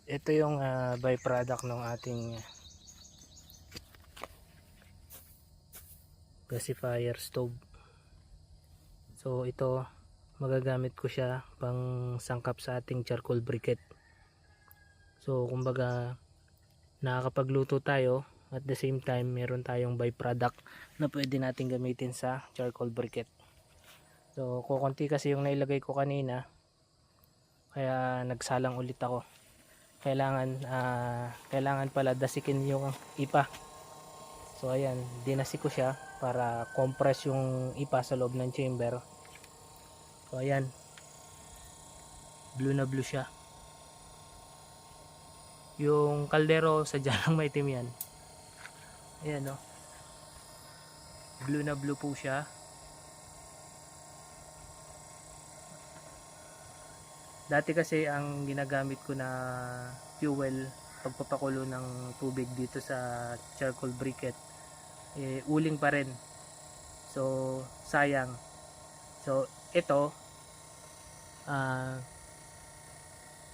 Ito yung byproduct ng ating gasifier stove. So ito, magagamit ko siya pang sangkap sa ating charcoal briquette. So kumbaga nakakapagluto tayo at the same time meron tayong byproduct na pwede natin gamitin sa charcoal briquette. So kukunti kasi yung nailagay ko kanina, kaya nagsalang ulit ako. Kailangan pala dasikin yung ipa. So ayan, dinasi ko siya para compress yung ipa sa loob ng chamber. So ayan, blue na blue siya. Yung kaldero sadya lang maitim yan. Ayan no, blue na blue po siya. Dati kasi ang ginagamit ko na fuel pagpapakulo ng tubig dito sa charcoal briquette, uling pa rin. So sayang. So ito,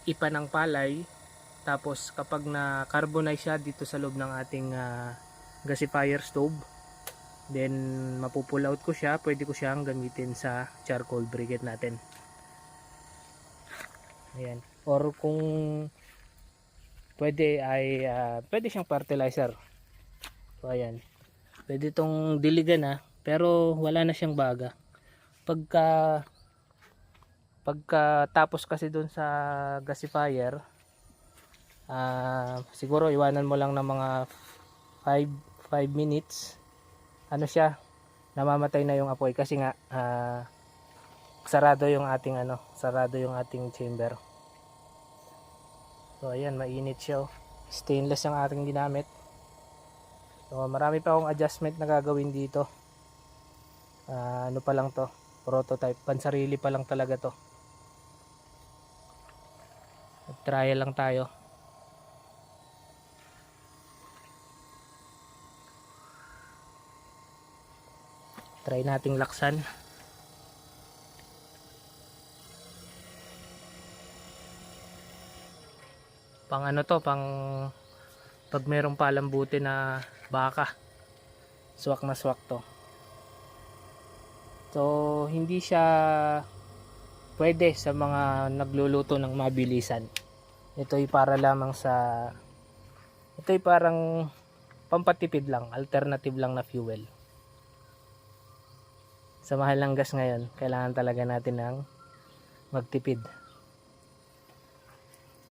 ipa ng palay, tapos kapag na carbonize siya dito sa loob ng ating gasifier stove, then mapupull out ko siya, pwede ko siyang gamitin sa charcoal briquette natin. Ayan. Or kung pwede ay pwede siyang fertilizer. So ayan, pwede itong diligan pero wala na siyang baga. Pagkatapos kasi dun sa gasifier, siguro iwanan mo lang ng mga 5 minutes, ano siya, namamatay na yung apoy kasi nga sarado yung ating chamber. So ayan, mainit siya. Stainless ang ating ginamit. So marami pa akong adjustment na gagawin dito. Ano pa lang to, prototype, pansarili pa lang talaga to. Trial lang tayo. Try nating laksan. Pang ano to, pang pag merong palambuti na baka, swak na swak to. So hindi siya pwede sa mga nagluluto ng mabilisan. Ito'y para lamang sa, ito'y parang pampatipid lang, alternative lang na fuel. Sa mahal ng gas ngayon, kailangan talaga natin ng magtipid.